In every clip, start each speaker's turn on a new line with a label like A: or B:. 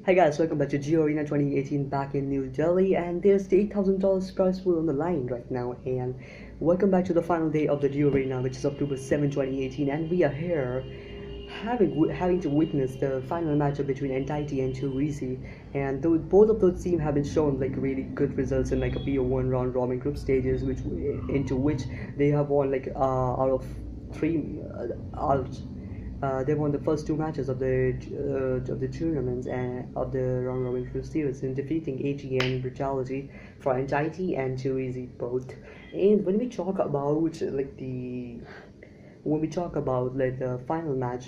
A: Hi guys, welcome back to Geo Arena 2018 back in New Delhi, and there's the $8,000 prize pool on the line right now. And welcome back to the final day of the Geo Arena, which is October 7, 2018, and we are here having to witness the final matchup between Entity and Too Easy. And both of those teams have been shown like really good results in like a BO1 round robin group stages, into which they have won like out of three out they won the first two matches of the tournaments and of the round robin group series in defeating AG and Brutality for Anxiety and Too Easy both. And when we talk about like the final match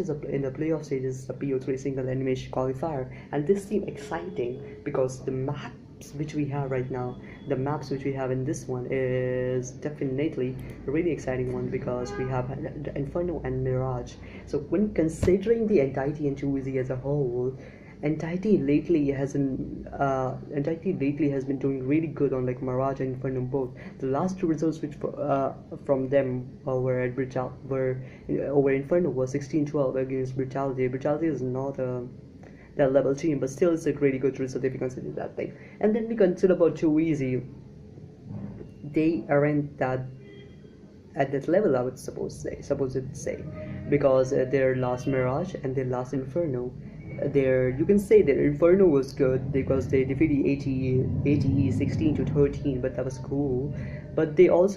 A: is in the playoff stages, the PO3 single elimination qualifier, and this seems exciting because the maps which we have in this one is definitely a really exciting one because we have Inferno and Mirage. So when considering the Entity and 2 as a whole, Entity lately has been doing really good on like Mirage and Inferno both. The last two results from them were over Inferno was 16-12 against Brutality. Brutality is not a that level team, but still it's a really good result if you consider that thing. And then we consider about Too Easy. They aren't that at that level, I would suppose it say, because their last Mirage and their last Inferno, their you can say their Inferno was good because they defeated ATE 16-13, but that was cool. But they lost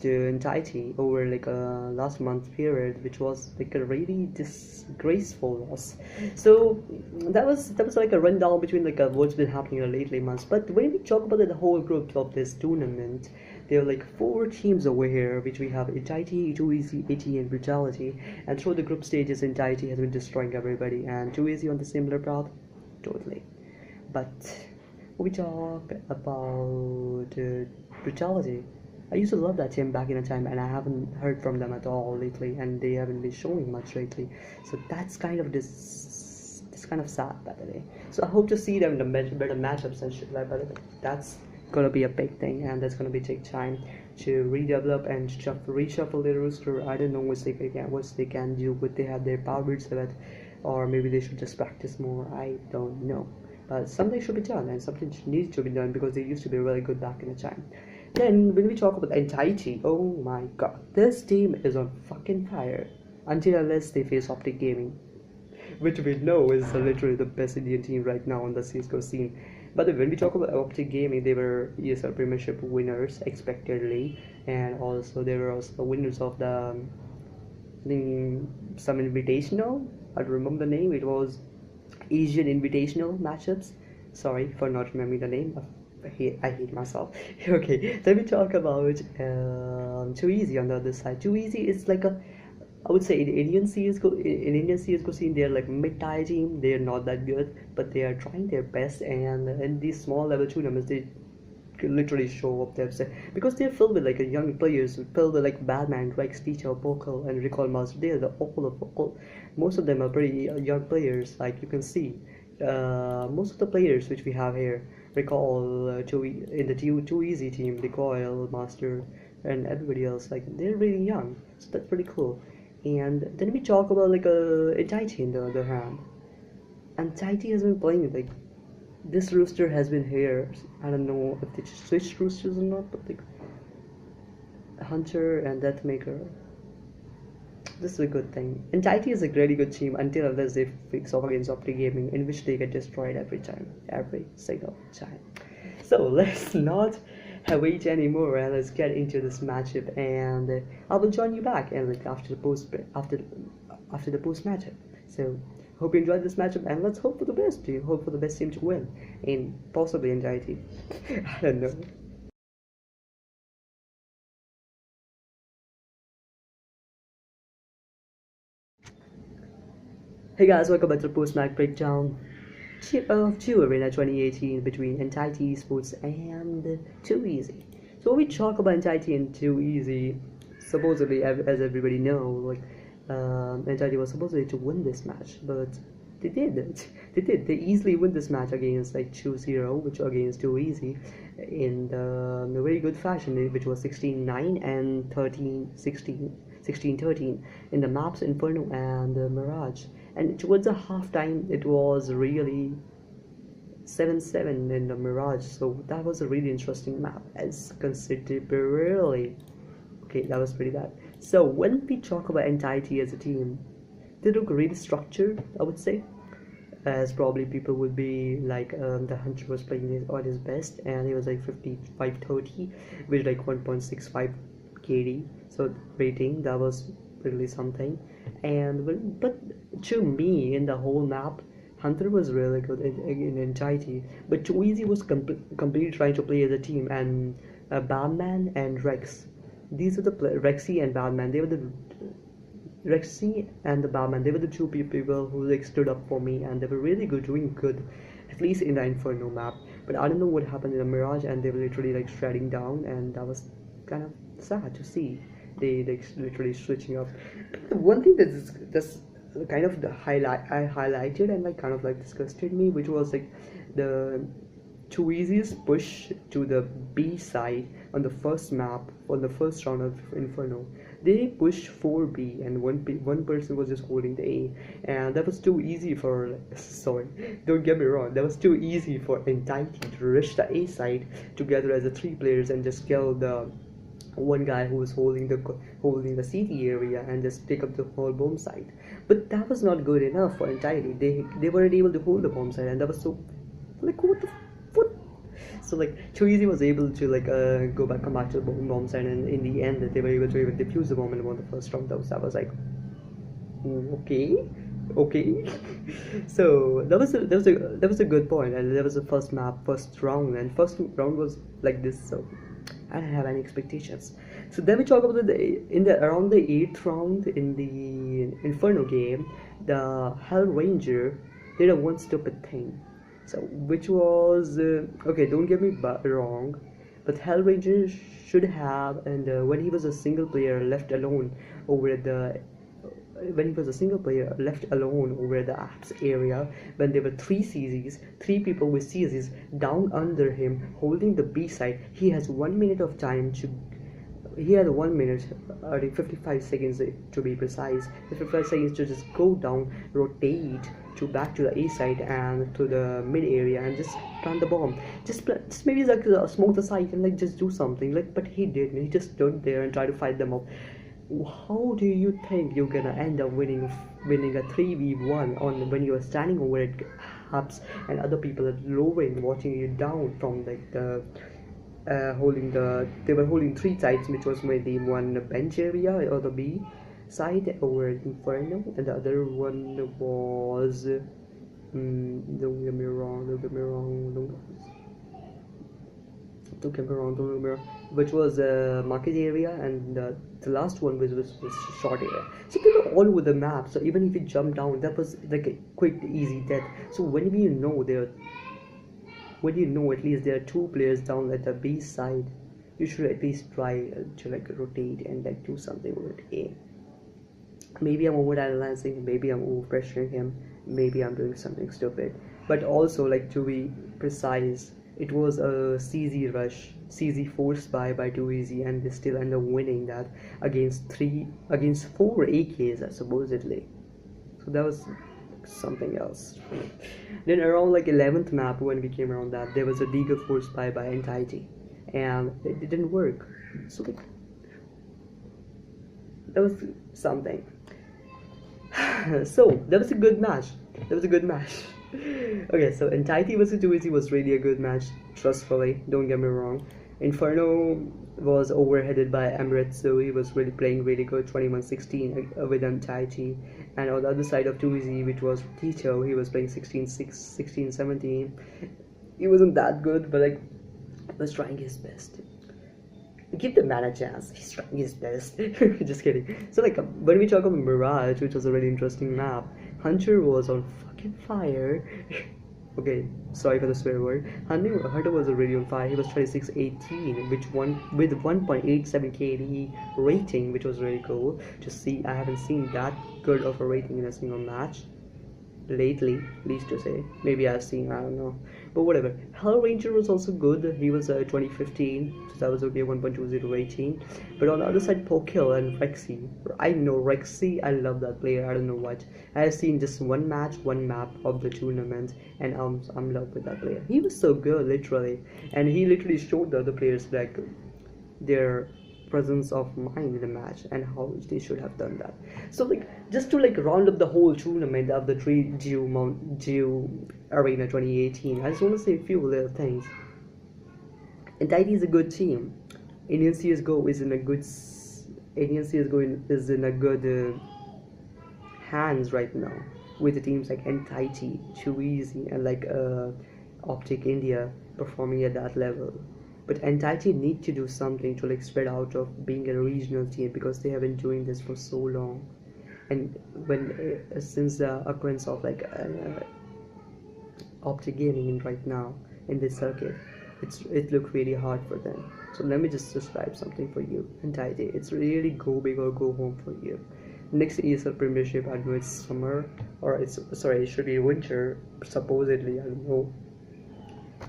A: to Entity over like a last month period, which was like a really disgraceful loss. So that was like a rundown between like what's been happening in the lately months. But when we talk about the whole group of this tournament, there are like four teams over here, which we have Entity, Too Easy, AT, and Brutality. And through the group stages, Entity has been destroying everybody, and Too Easy on the similar path, totally. But when we talk about Brutality, I used to love that team back in the time, and I haven't heard from them at all lately, and they haven't been showing much lately. So that's kind of this kind of sad, by the way. So I hope to see them in the better matchups and shit like that. That's gonna be a big thing, and that's gonna be take time to redevelop and reshuffle their roster. I don't know what they can do, but they have their powers of it, or maybe they should just practice more. I don't know. But something should be done, and something needs to be done because they used to be really good back in the time. Then when we talk about Entity, oh my god, this team is on fucking fire. Until unless they face Optic Gaming, which we know is literally the best Indian team right now on the CSGO scene. But when we talk about Optic Gaming, they were ESL Premiership winners expectedly, and also they were also the winners of some invitational. I don't remember the name. It was Asian Invitational matchups. Sorry for not remembering the name. I hate myself. Okay, let me talk about Too Easy on the other side. Too Easy is like I would say in Indian CSGO scene, they're like mid-tier team. They're not that good, but they are trying their best. And in these small level tournaments, they can literally show up themselves because they're filled with like young players, filled with like Batman, Rex, Teacher, Vocal, and Recall Master. They're all most of them are pretty young players. Like you can see, most of the players which we have here, Recall, in the Too Easy team, Recoil, Master, and everybody else, like they're really young, so that's pretty cool. And then we talk about like Entity on the other hand. Entity has been playing like this rooster has been here. I don't know if they switched roosters or not, but like Hunter and Deathmaker. This is a good thing. Entity is a really good team until unless they face off against Optic Gaming, in which they get destroyed every time, every single time. So let's not wait anymore and let's get into this matchup. And I will join you back and like after the post matchup. So hope you enjoyed this matchup and let's hope for the best. You hope for the best team to win, in possibly Entity. I don't know. Hey guys, welcome back to the post-match breakdown of Two Arena 2018 between Entity Esports and Too Easy. So when we talk about Entity and Too Easy, supposedly, as everybody knows, like Entity was supposedly to win this match, but they didn't. They did. They easily win this match against like 2-0, which against Too Easy, in a very good fashion, which was 16-9 and 13-16. 16-13 in the maps Inferno and Mirage. And towards the halftime, it was really 7-7 in the Mirage. So that was a really interesting map, as considerably. Okay, that was pretty bad. So when we talk about Entity as a team, they look really structured, I would say, as probably people would be like the Hunter was playing on his best, and he was like 55-30 with like 1.65 KD, so rating. That was really something. And but to me, in the whole map, Hunter was really good in Entity, but Too Easy was completely trying to play as a team, and Batman and Rex, these were the Rexy and Batman, they were the Rexy and the Barman, they were the two people who like stood up for me, and they were really good, doing good, at least in the Inferno map. But I don't know what happened in the Mirage, and they were literally like shredding down, and that was kind of sad to see. They like literally switching up. One thing that's kind of the highlight I highlighted and like kind of like disgusted me, which was like the Too Easy's push to the B side on the first map on the first round of Inferno. They pushed 4B, and one person was just holding the A, and that was too easy for sorry, don't get me wrong, that was too easy for Entity to rush the A side together as a 3 players and just kill the one guy who was holding the CT area and just take up the whole bomb site. But that was not good enough for Entity. They weren't able to hold the bomb site, and that was so like what the what. So like Too Easy was able to like come back to the bomb site, and in the end they were able to even defuse the bomb and won the first round. That was like okay. So that was a good point, and that was the first map, first round, and first round was like this. So I don't have any expectations. So then we talk about around the 8th round in the Inferno game, the Hell Ranger did a one stupid thing. So which was okay, don't get me wrong, but Hell Ranger should have, and when he was a single player left alone over the apps area, when there were 3 CZs, 3 people with CZs down under him holding the B side, he has 1 minute of time to. He had 1 minute, 55 seconds to be precise. 55 seconds to just go down, rotate to back to the A side and to the mid area, and just plant the bomb. Just maybe like smoke the site and like just do something. Like, but he didn't. He just stood there and tried to fight them off. How do you think you're gonna end up winning a 3v1 on when you're standing over at hubs and other people are lowering, watching you down from like the they were holding 3 sides, which was maybe one bench area or the B side over Inferno, and the other one was don't get me wrong, which was market area, and the last one was short area. So they were all over the map, so even if you jump down, that was like a quick easy death. So when you know at least there are 2 players down at the B side, you should at least try to like rotate and like do something with A. Maybe I'm over analyzing, maybe I'm over pressuring him, maybe I'm doing something stupid, but also like to be precise, it was a CZ rush, CZ forced by Too Easy, and they still end up winning that against 4 AKs supposedly. So that was something else. Then around like 11th map, when we came around that, there was a Deagle forced by Entity, and it didn't work. So like, that was something. So that was a good match. Okay, so Entity vs Too Easy was really a good match, trustfully, don't get me wrong. Inferno was overheaded by Emirates, so he was really playing really good, 21-16 with Entity. And on the other side of Too Easy, which was Tito, he was playing 16-6, 16-17. He wasn't that good, but like, was trying his best. Give the man a chance, he's trying his best. Just kidding. So like, when we talk about Mirage, which was a really interesting map, Hunter was on fucking fire. Okay, sorry for the swear word. Hunter was already on fire. He was 26-18, with 1.87 KD rating, which was really cool to see. I haven't seen that good of a rating in a single match. lately, at least to say. Maybe I've seen, I don't know. But whatever. Hellranger was also good. He was 2015, so that was okay, 1.2018. But on the other side, Pokil and Rexy. I know Rexy, I love that player. I don't know what. I have seen just one match, one map of the tournament, and I'm in love with that player. He was so good, literally. And he literally showed the other players like their presence of mind in the match and how they should have done that. So like just to like round up the whole tournament of the 3 Geo Arena 2018, I just want to say a few little things. Entity is a good team. Indian CS:GO is in a good Indian CS:GO is in a good hands right now with the teams like Entity, Too Easy, and like Optic India performing at that level. But Entity need to do something to like spread out of being a regional team because they have been doing this for so long. And when since the occurrence of like Optic Gaming right now in this circuit, it looked really hard for them. So let me just describe something for you. Entity, it's really go big or go home for you. Next ESL Premiership, I know it's summer, or it's sorry, it should be winter supposedly. I don't know.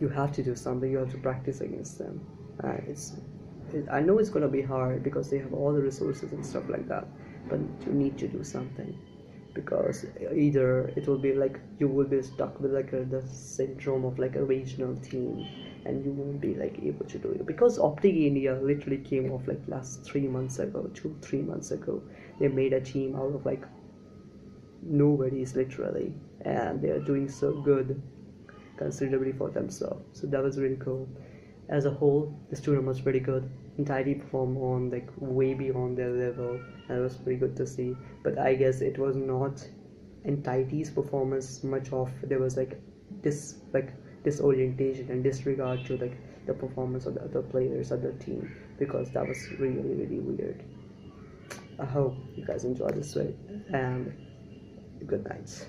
A: You have to do something. You have to practice against them. I know it's gonna be hard because they have all the resources and stuff like that, but you need to do something because either it will be like you will be stuck with like the syndrome of like a regional team and you won't be like able to do it because Optic India literally came off like last 3 months ago, 2-3 months ago. They made a team out of like nobody's literally, and they are doing so good considerably for themselves. So that was really cool. As a whole, this tournament was pretty good. Entirely performed on like way beyond their level, and it was pretty good to see. But I guess it was not Entity's performance much of. There was like disorientation and disregard to like the performance of the other players of the team because that was really weird. I hope you guys enjoyed this way and good night.